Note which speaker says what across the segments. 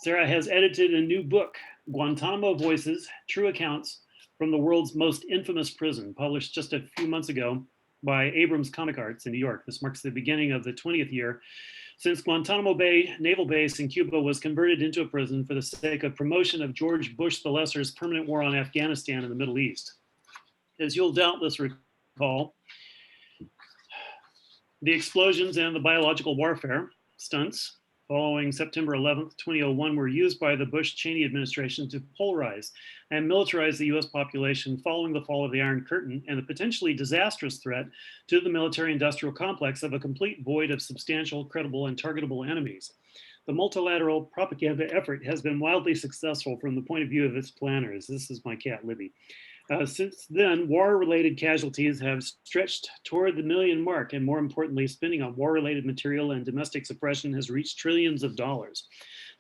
Speaker 1: Sarah has edited a new book, Guantanamo Voices, True Accounts from the World's Most Infamous Prison, published just a few months ago by Abrams Comic Arts in New York. This marks the beginning of the 20th year since Guantanamo Bay Naval Base in Cuba was converted into a prison for the sake of promotion of George Bush the Lesser's permanent war on Afghanistan and the Middle East. As you'll doubtless recall, the explosions and the biological warfare stunts following September 11th, 2001 were used by the Bush-Cheney administration to polarize and militarize the US population following the fall of the Iron Curtain and the potentially disastrous threat to the military-industrial complex of a complete void of substantial, credible, and targetable enemies. The multilateral propaganda effort has been wildly successful from the point of view of its planners. This is my cat, Libby. Since then, war-related casualties have stretched toward the million mark, and more importantly, spending on war-related material and domestic suppression has reached trillions of dollars.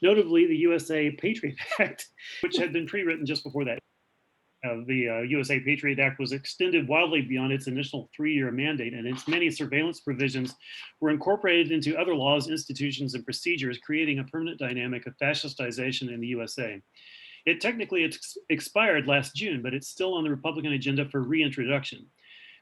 Speaker 1: Notably, the USA Patriot Act, which had been pre-written just before that, the USA Patriot Act was extended wildly beyond its initial 3-year mandate, and its many surveillance provisions were incorporated into other laws, institutions, and procedures, creating a permanent dynamic of fascistization in the USA. It technically expired last June, but it's still on the Republican agenda for reintroduction.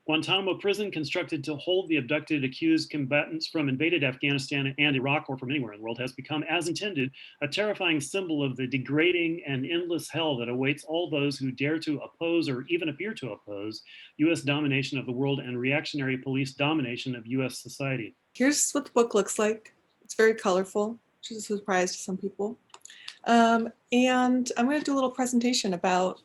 Speaker 1: Guantanamo prison, constructed to hold the abducted accused combatants from invaded Afghanistan and Iraq or from anywhere in the world, has become, as intended, a terrifying symbol of the degrading and endless hell that awaits all those who dare to oppose or even appear to oppose US domination of the world and reactionary police domination of US society.
Speaker 2: Here's what the book looks like. It's very colorful, which is a surprise to some people. And I'm going to do a little presentation about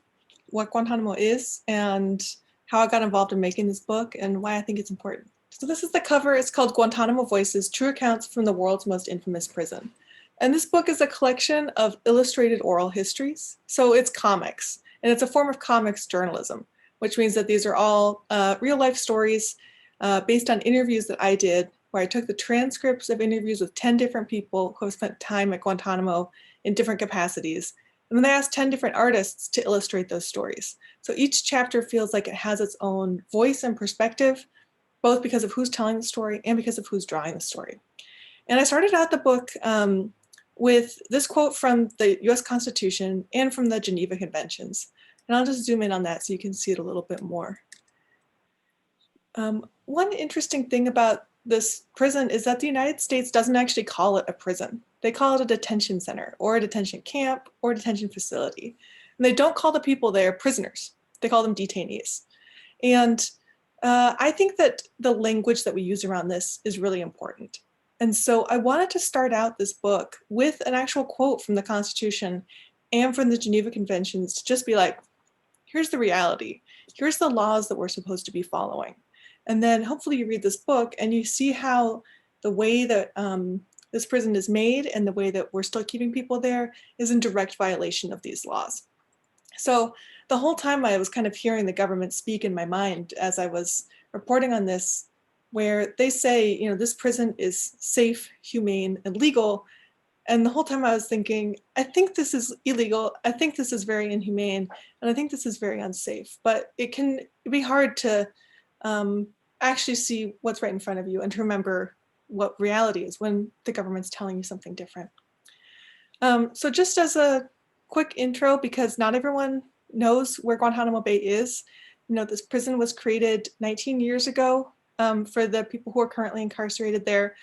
Speaker 2: what Guantanamo is and how I got involved in making this book and why I think it's important. So this is the cover. It's called Guantanamo Voices, True Accounts from the World's Most Infamous Prison. And this book is a collection of illustrated oral histories. So it's comics, and it's a form of comics journalism, which means that these are all real life stories based on interviews that I did, where I took the transcripts of interviews with 10 different people who have spent time at Guantanamo in different capacities. And then I asked 10 different artists to illustrate those stories. So each chapter feels like it has its own voice and perspective, both because of who's telling the story and because of who's drawing the story. And I started out the book with this quote from the US Constitution and from the Geneva Conventions. And I'll just zoom in on that so you can see it a little bit more. One interesting thing about this prison is that the United States doesn't actually call it a prison. They call it a detention center or a detention camp or a detention facility. And they don't call the people there prisoners. They call them detainees. And I think that the language that we use around this is really important. And so I wanted to start out this book with an actual quote from the Constitution and from the Geneva Conventions to just be like, here's the reality. Here's the laws that we're supposed to be following. And then hopefully you read this book and you see how the way that this prison is made and the way that we're still keeping people there is in direct violation of these laws. So the whole time I was kind of hearing the government speak in my mind as I was reporting on this, where they say, you know, this prison is safe, humane, and legal. And the whole time I was thinking, I think this is illegal. I think this is very inhumane. And I think this is very unsafe. But it can be hard to actually see what's right in front of you and to remember what reality is when the government's telling you something different. So just as a quick intro, because not everyone knows where Guantanamo Bay is, you know, this prison was created 19 years ago for the people who are currently incarcerated there.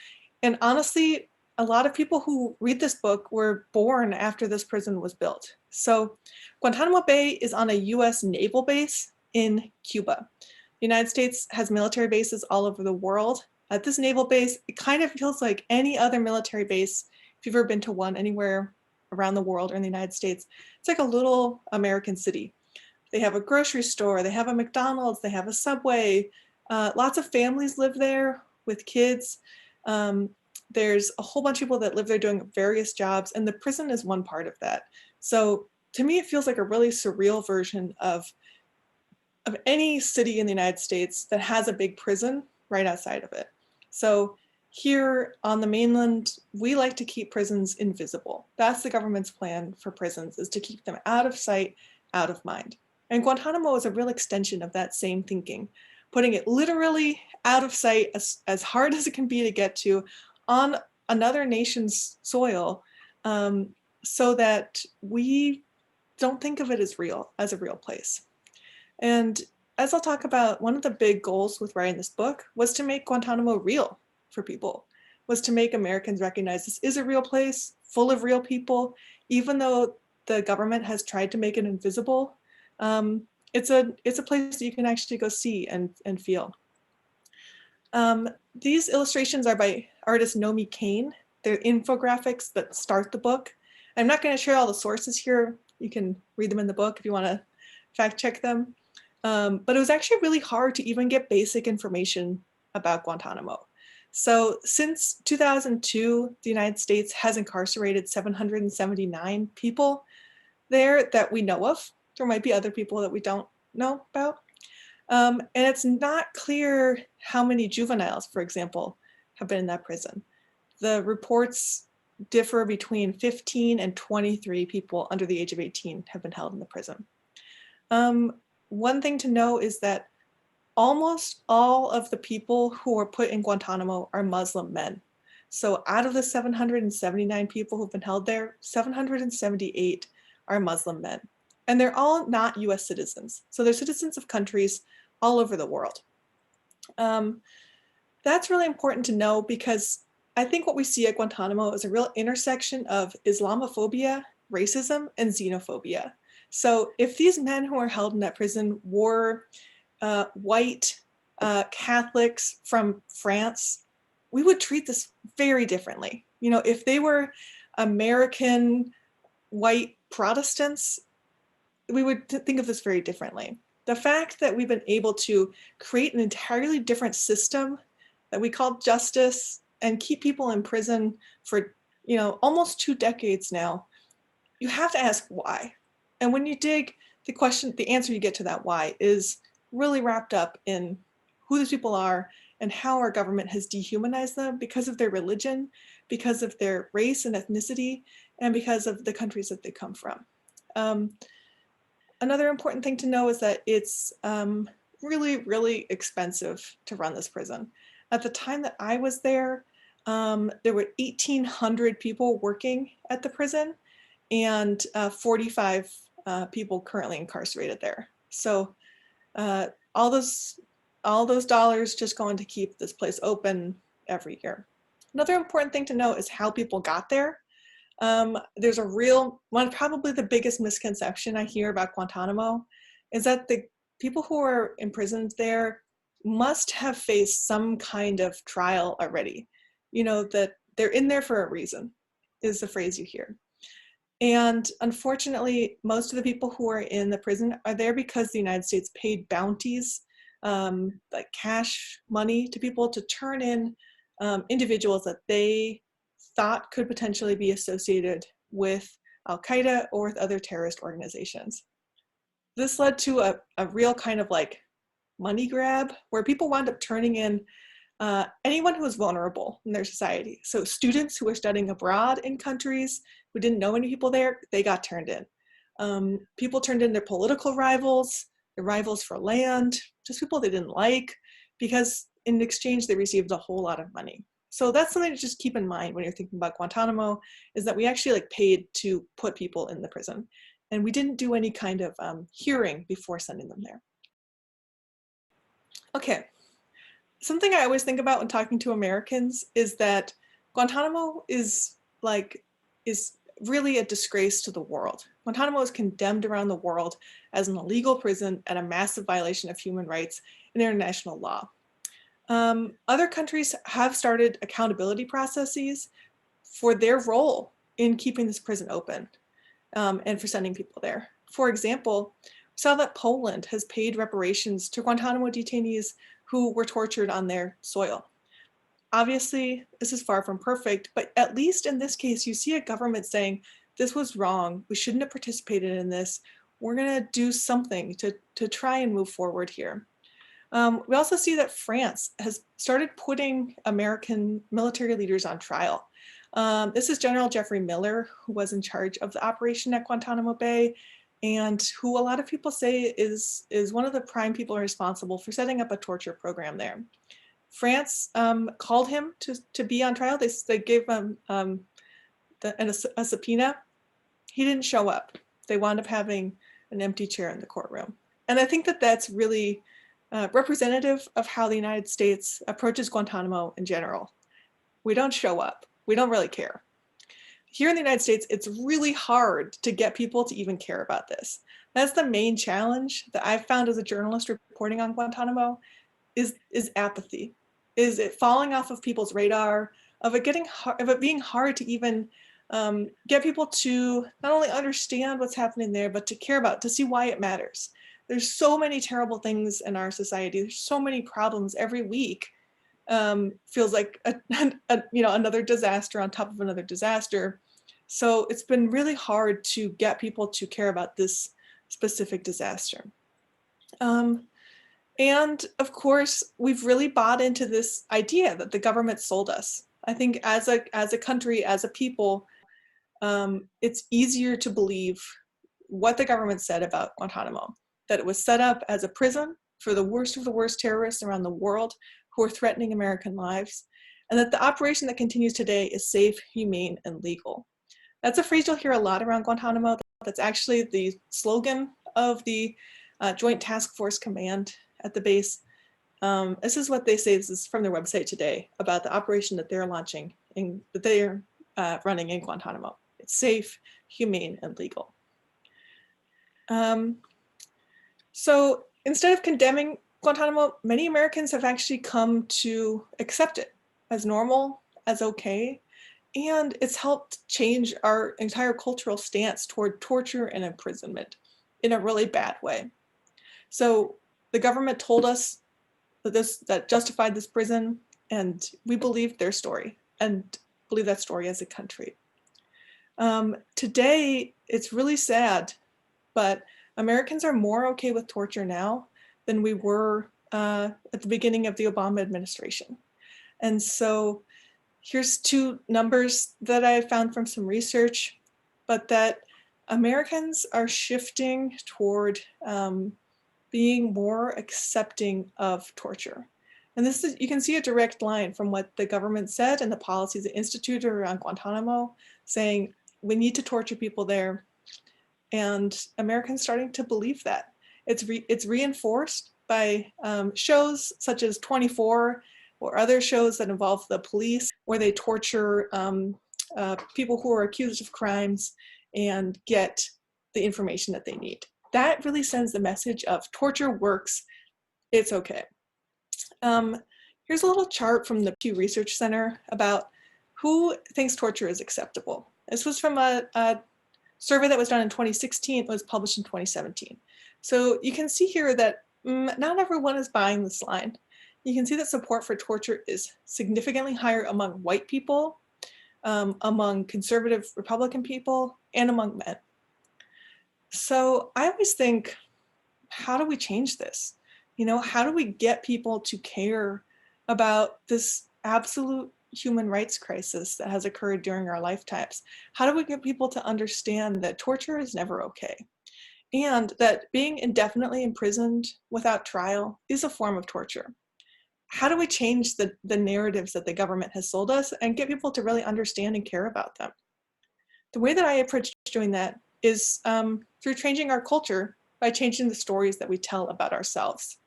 Speaker 2: And honestly, a lot of people who read this book were born after this prison was built. So Guantanamo Bay is on a US naval base in Cuba. The United States has military bases all over the world. At this naval base, it kind of feels like any other military base, if you've ever been to one anywhere around the world or in the United States. It's like a little American city. They have a grocery store, they have a McDonald's, they have a Subway. Lots of families live there with kids. There's a whole bunch of people that live there doing various jobs, and the prison is one part of that. So to me, it feels like a really surreal version of any city in the United States that has a big prison right outside of it. So here on the mainland, we like to keep prisons invisible. That's the government's plan for prisons, is to keep them out of sight, out of mind. And Guantanamo is a real extension of that same thinking, putting it literally out of sight, as hard as it can be to get to, on another nation's soil, so that we don't think of it as a real place. And as I'll talk about, one of the big goals with writing this book was to make Guantanamo real for people, was to make Americans recognize this is a real place full of real people, even though the government has tried to make it invisible. It's a place that you can actually go see and feel. These illustrations are by artist Nomi Kane. They're infographics that start the book. I'm not going to share all the sources here. You can read them in the book if you want to fact check them. But it was actually really hard to even get basic information about Guantanamo. So since 2002, the United States has incarcerated 779 people there that we know of. There might be other people that we don't know about. And it's not clear how many juveniles, for example, have been in that prison. The reports differ between 15 and 23 people under the age of 18 have been held in the prison. One thing to know is that almost all of the people who were put in Guantanamo are Muslim men. So out of the 779 people who've been held there, 778 are Muslim men. And they're all not US citizens. So they're citizens of countries all over the world. That's really important to know because I think what we see at Guantanamo is a real intersection of Islamophobia, racism, and xenophobia. So if these men who are held in that prison were white Catholics from France, we would treat this very differently. You know, if they were American white Protestants, we would think of this very differently. The fact that we've been able to create an entirely different system that we call justice and keep people in prison for, you know, almost 2 decades now, you have to ask why. And when you dig, the answer you get to that why is really wrapped up in who these people are and how our government has dehumanized them because of their religion, because of their race and ethnicity, and because of the countries that they come from. Another important thing to know is that it's really, really expensive to run this prison. At the time that I was there were 1,800 people working at the prison and 45 people currently incarcerated there. So all those dollars just going to keep this place open every year. Another important thing to know is how people got there. There's a real one, probably the biggest misconception I hear about Guantanamo is that the people who are imprisoned there must have faced some kind of trial already. You know, that they're in there for a reason is the phrase you hear. And unfortunately, most of the people who are in the prison are there because the United States paid bounties, like cash money to people to turn in individuals that they thought could potentially be associated with Al-Qaeda or with other terrorist organizations. This led to a real kind of like money grab where people wound up turning in anyone who was vulnerable in their society. So students who were studying abroad in countries who didn't know any people there, they got turned in. People turned in their political rivals, their rivals for land, just people they didn't like, because in exchange they received a whole lot of money. So that's something to just keep in mind when you're thinking about Guantanamo, is that we actually like paid to put people in the prison. And we didn't do any kind of hearing before sending them there. Okay, something I always think about when talking to Americans is that Guantanamo is really a disgrace to the world. Guantanamo is condemned around the world as an illegal prison and a massive violation of human rights and international law. Other countries have started accountability processes for their role in keeping this prison open and for sending people there. For example, we saw that Poland has paid reparations to Guantanamo detainees who were tortured on their soil. Obviously, this is far from perfect, but at least in this case, you see a government saying, this was wrong, we shouldn't have participated in this, we're gonna do something to try and move forward here. We also see that France has started putting American military leaders on trial. This is General Jeffrey Miller, who was in charge of the operation at Guantanamo Bay, and who a lot of people say is one of the prime people responsible for setting up a torture program there. France called him to be on trial. They gave him a subpoena He didn't show up. They wound up having an empty chair in the courtroom. And I think that that's really representative of how the United States approaches Guantanamo in general. We don't show up. We don't really care. Here in the United States, it's really hard to get people to even care about this. That's the main challenge that I've found as a journalist reporting on Guantanamo is apathy. Is it falling off of people's radar, of it being hard to even get people to not only understand what's happening there, but to care about, to see why it matters. There's so many terrible things in our society. There's so many problems every week. Feels like another disaster on top of another disaster. So it's been really hard to get people to care about this specific disaster. And of course, we've really bought into this idea that the government sold us. I think as a country, as a people, it's easier to believe what the government said about Guantanamo, that it was set up as a prison for the worst of the worst terrorists around the world who are threatening American lives, and that the operation that continues today is safe, humane, and legal. That's a phrase you'll hear a lot around Guantanamo. That's actually the slogan of the Joint Task Force Command at the base. This is what they say. This is from their website today about the operation that they're launching, that they're running in Guantanamo. It's safe, humane, and legal. So instead of condemning Guantanamo, many Americans have actually come to accept it as normal, as okay, and it's helped change our entire cultural stance toward torture and imprisonment in a really bad way. So the government told us that justified this prison, and we believed their story and believe that story as a country. Today, it's really sad, but Americans are more okay with torture now than we were at the beginning of the Obama administration. And so here's two numbers that I found from some research, but that Americans are shifting toward being more accepting of torture. And this is, you can see a direct line from what the government said and the policies it instituted around Guantanamo, saying we need to torture people there. And Americans starting to believe that. It's reinforced by shows such as 24 or other shows that involve the police, where they torture people who are accused of crimes and get the information that they need. That really sends the message of torture works, it's okay. Here's a little chart from the Pew Research Center about who thinks torture is acceptable. This was from a survey that was done in 2016, it was published in 2017. So you can see here that not everyone is buying this line. You can see that support for torture is significantly higher among white people, among conservative Republican people, and among men. So I always think, how do we change this? You know, how do we get people to care about this absolute human rights crisis that has occurred during our lifetimes? How do we get people to understand that torture is never okay? And that being indefinitely imprisoned without trial is a form of torture? How do we change the narratives that the government has sold us and get people to really understand and care about them? The way that I approach doing that is through changing our culture by changing the stories that we tell about ourselves.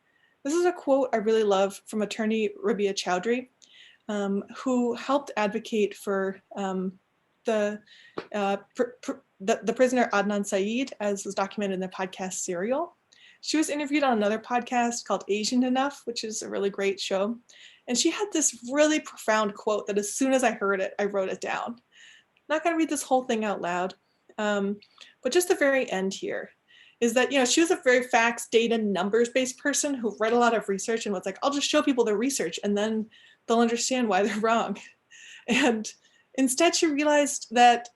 Speaker 2: This is a quote I really love from attorney Rabia Chowdhury, who helped advocate for the prisoner Adnan Syed, as was documented in the podcast Serial. She was interviewed on another podcast called Asian Enough, which is a really great show. And she had this really profound quote that as soon as I heard it, I wrote it down. I'm not going to read this whole thing out loud, but just the very end here is that, you know, she was a very facts, data, numbers-based person who read a lot of research and was like, I'll just show people the research and then they'll understand why they're wrong. And instead she realized that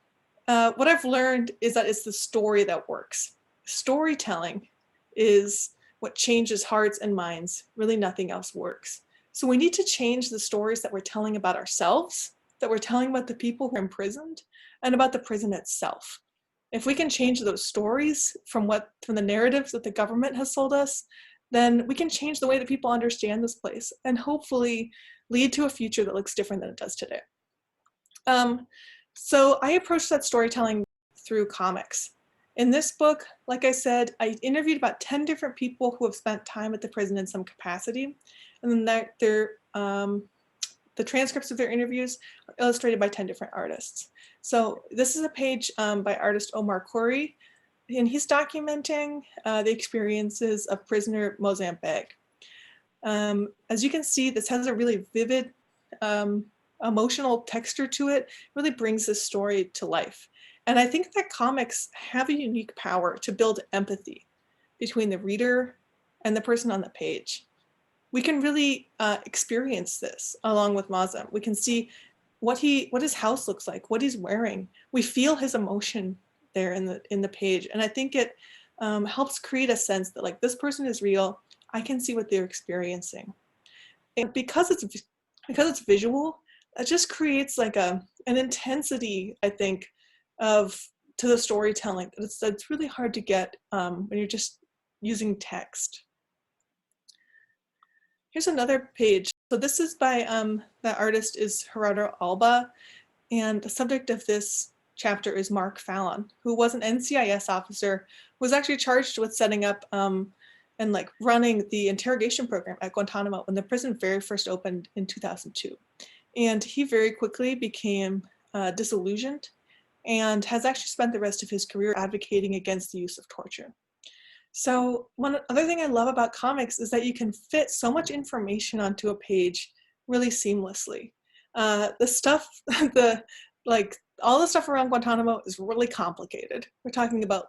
Speaker 2: what I've learned is that it's the story that works. Storytelling is what changes hearts and minds. Really nothing else works. So we need to change the stories that we're telling about ourselves, that we're telling about the people who are imprisoned, and about the prison itself. If we can change those stories from the narratives that the government has sold us, then we can change the way that people understand this place and hopefully lead to a future that looks different than it does today. So I approach that storytelling through comics. In this book, like I said, I interviewed about 10 different people who have spent time at the prison in some capacity. And then the transcripts of their interviews are illustrated by 10 different artists. So this is a page by artist Omar Khoury, and he's documenting the experiences of prisoner Mozambique. As you can see, this has a really vivid emotional texture to it, really brings this story to life. And I think that comics have a unique power to build empathy between the reader and the person on the page. We can really experience this along with Mazam. We can see what his house looks like, what he's wearing. We feel his emotion there in the page. And I think it helps create a sense that like this person is real. I can see what they're experiencing. And because it's visual, it just creates like an intensity, I think, to the storytelling. It's really hard to get when you're just using text. Here's another page. So this is by, the artist is Gerardo Alba, and the subject of this chapter is Mark Fallon, who was an NCIS officer, was actually charged with setting up and like running the interrogation program at Guantanamo when the prison very first opened in 2002. And he very quickly became disillusioned and has actually spent the rest of his career advocating against the use of torture. So one other thing I love about comics is that you can fit so much information onto a page really seamlessly. The stuff, all the stuff around Guantanamo is really complicated. We're talking about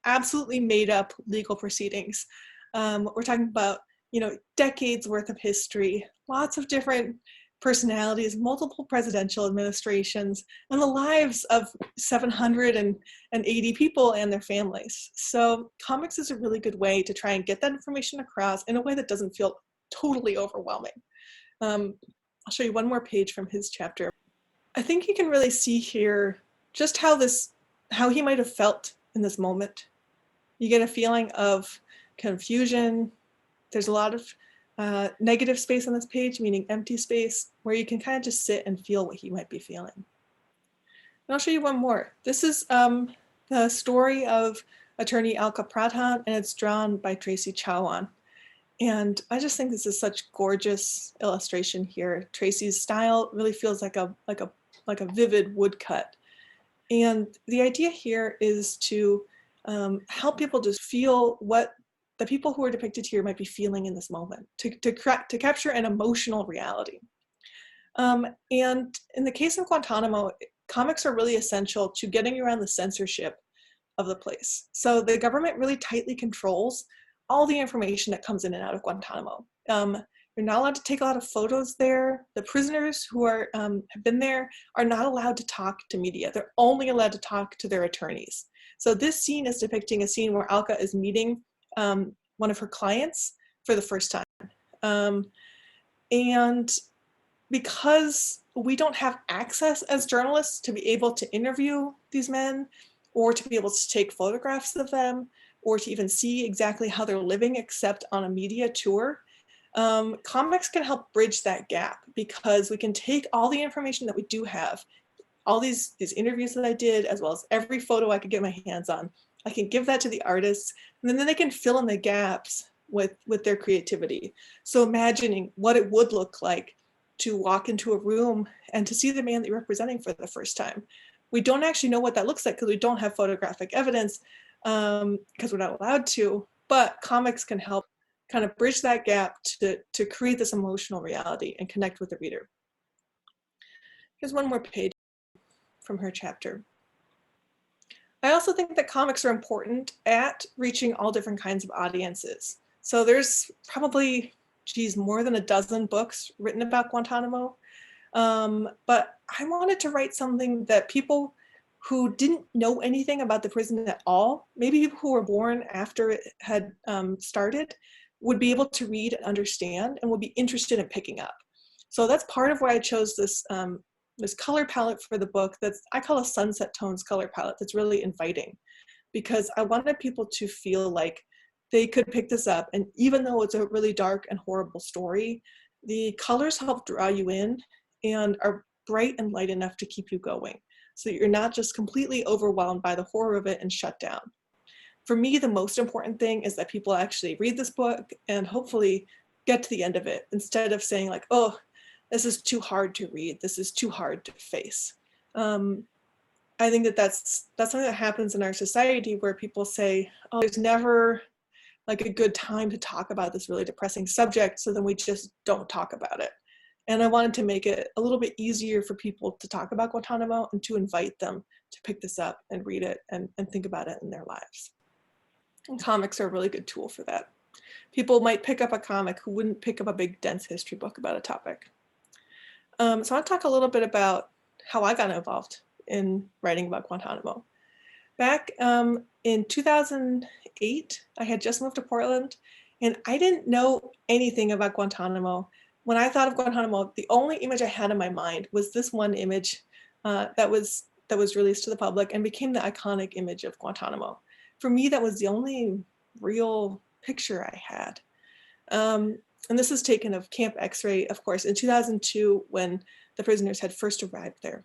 Speaker 2: absolutely made up legal proceedings. We're talking about, decades worth of history, lots of different personalities, multiple presidential administrations, and the lives of 780 people and their families. So comics is a really good way to try and get that information across in a way that doesn't feel totally overwhelming. I'll show you one more page from his chapter. I think you can really see here just how he might have felt in this moment. You get a feeling of confusion. There's a lot of negative space on this page, meaning empty space, where you can kind of just sit and feel what he might be feeling. And I'll show you one more. This is the story of attorney Alka Pradhan, and it's drawn by Tracy Chawan. And I just think this is such gorgeous illustration here. Tracy's style really feels like a vivid woodcut. And the idea here is to help people just feel what the people who are depicted here might be feeling in this moment, to capture an emotional reality. And in the case of Guantanamo, comics are really essential to getting around the censorship of the place. So the government really tightly controls all the information that comes in and out of Guantanamo. You're not allowed to take a lot of photos there. The prisoners who have been there are not allowed to talk to media. They're only allowed to talk to their attorneys. So this scene is depicting a scene where Alka is meeting one of her clients for the first time. And because we don't have access as journalists to be able to interview these men or to be able to take photographs of them or to even see exactly how they're living except on a media tour, comics can help bridge that gap because we can take all the information that we do have, all these interviews that I did, as well as every photo I could get my hands on. I can give that to the artists, and then they can fill in the gaps with their creativity. So imagining what it would look like to walk into a room and to see the man that you're representing for the first time. We don't actually know what that looks like because we don't have photographic evidence because we're not allowed to, but comics can help kind of bridge that gap to create this emotional reality and connect with the reader. Here's one more page from her chapter. I also think that comics are important at reaching all different kinds of audiences. So there's probably, more than a dozen books written about Guantanamo. But I wanted to write something that people who didn't know anything about the prison at all, maybe people who were born after it had started, would be able to read and understand and would be interested in picking up. So that's part of why I chose this this color palette for the book I call a sunset tones color palette that's really inviting, because I wanted people to feel like they could pick this up, and even though it's a really dark and horrible story, the colors help draw you in and are bright and light enough to keep you going. so you're not just completely overwhelmed by the horror of it and shut down. For me, the most important thing is that people actually read this book and hopefully get to the end of it instead of saying like, oh, this is too hard to read, this is too hard to face. I think that that's something that happens in our society where people say, oh, there's never like a good time to talk about this really depressing subject, so then we just don't talk about it. And I wanted to make it a little bit easier for people to talk about Guantanamo and to invite them to pick this up and read it and think about it in their lives. And comics are a really good tool for that. People might pick up a comic who wouldn't pick up a big dense history book about a topic. So I want to talk a little bit about how I got involved in writing about Guantanamo. Back in 2008, I had just moved to Portland, and I didn't know anything about Guantanamo. When I thought of Guantanamo, the only image I had in my mind was this one image that was released to the public and became the iconic image of Guantanamo. For me, that was the only real picture I had. And this is taken of Camp X-Ray, of course, in 2002 when the prisoners had first arrived there.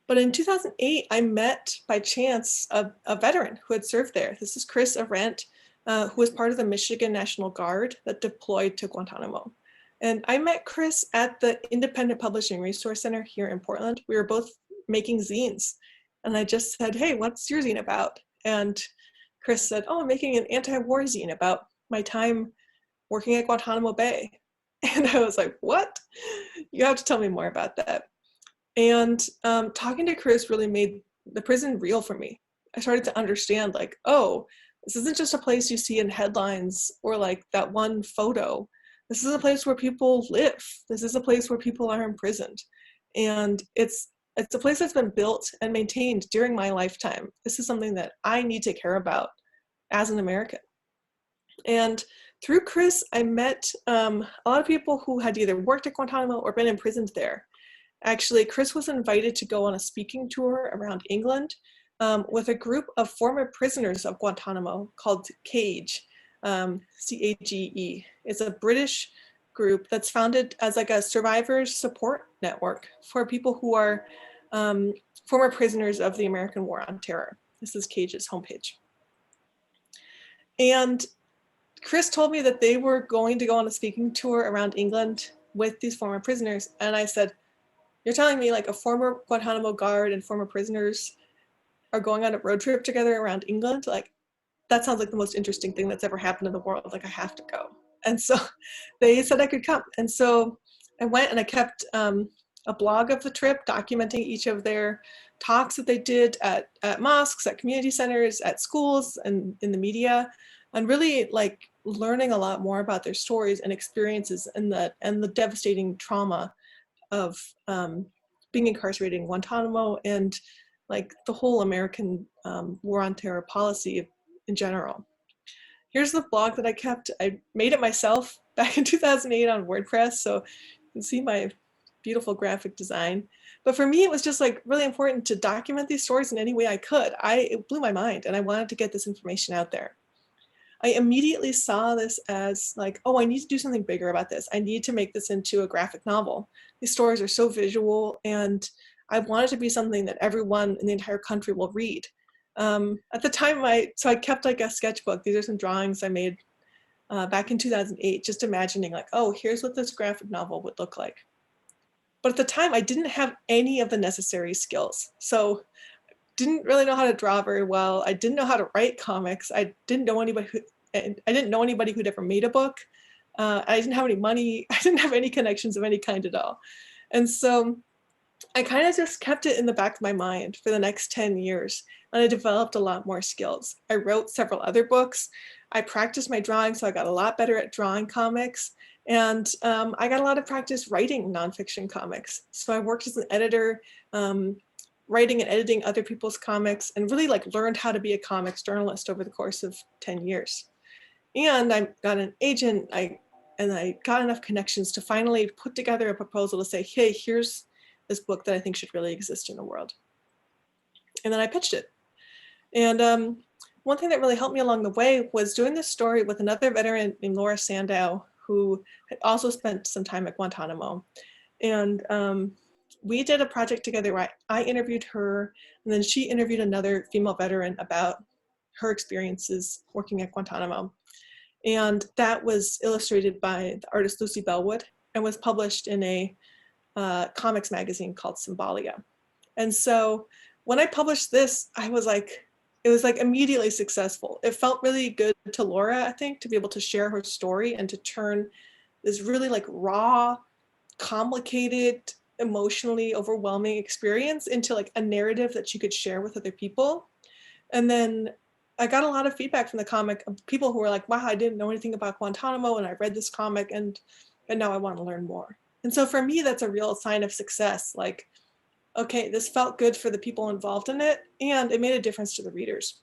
Speaker 2: But in 2008, I met by chance a veteran who had served there. This is Chris Arendt, who was part of the Michigan National Guard that deployed to Guantanamo. And I met Chris at the Independent Publishing Resource Center here in Portland. We were both making zines. And I just said, hey, what's your zine about? And Chris said, oh, I'm making an anti-war zine about my time working at Guantanamo Bay. And I was like, what? You have to tell me more about that. And talking to Chris really made the prison real for me. I started to understand like, oh, this isn't just a place you see in headlines or like that one photo. This is a place where people live. This is a place where people are imprisoned. And it's a place that's been built and maintained during my lifetime. This is something that I need to care about as an American. And through Chris, I met a lot of people who had either worked at Guantanamo or been imprisoned there. Actually, Chris was invited to go on a speaking tour around England with a group of former prisoners of Guantanamo called CAGE, C-A-G-E. It's a British group that's founded as like a survivors support network for people who are former prisoners of the American War on Terror. This is CAGE's homepage. And Chris told me that they were going to go on a speaking tour around England with these former prisoners. And I said, you're telling me like a former Guantanamo guard and former prisoners are going on a road trip together around England? Like, that sounds like the most interesting thing that's ever happened in the world. Like, I have to go. And so they said I could come. And so I went and I kept a blog of the trip documenting each of their talks that they did at mosques, at community centers, at schools, and in the media, and really like learning a lot more about their stories and experiences and the devastating trauma of being incarcerated in Guantanamo and like the whole American war on terror policy in general. Here's the blog that I kept. I made it myself back in 2008 on WordPress, so you can see my beautiful graphic design. But for me, it was just like really important to document these stories in any way I could. It blew my mind and I wanted to get this information out there. I immediately saw this as like, oh, I need to do something bigger about this. I need to make this into a graphic novel. These stories are so visual and I want it to be something that everyone in the entire country will read. At the time, I kept like a sketchbook. These are some drawings I made back in 2008, just imagining like, oh, here's what this graphic novel would look like. But at the time, I didn't have any of the necessary skills. So didn't really know how to draw very well. I didn't know how to write comics. I didn't know anybody who'd ever made a book. I didn't have any money. I didn't have any connections of any kind at all. And so I kind of just kept it in the back of my mind for the next 10 years. And I developed a lot more skills. I wrote several other books. I practiced my drawing, so I got a lot better at drawing comics. And I got a lot of practice writing nonfiction comics. So I worked as an editor, writing and editing other people's comics, and really like learned how to be a comics journalist over the course of 10 years. And I got an agent, and I got enough connections to finally put together a proposal to say, hey, here's this book that I think should really exist in the world. And then I pitched it. And one thing that really helped me along the way was doing this story with another veteran named Laura Sandow, who had also spent some time at Guantanamo. And we did a project together where I interviewed her, and then she interviewed another female veteran about her experiences working at Guantanamo. And that was illustrated by the artist Lucy Bellwood and was published in a comics magazine called Symbolia. And so when I published this, it was like immediately successful. It felt really good to Laura, I think, to be able to share her story and to turn this really like raw, complicated, emotionally overwhelming experience into like a narrative that she could share with other people. And then I got a lot of feedback from the comic of people who were like, wow, I didn't know anything about Guantanamo and I read this comic and now I want to learn more. And so for me, that's a real sign of success. Like, okay, this felt good for the people involved in it and it made a difference to the readers.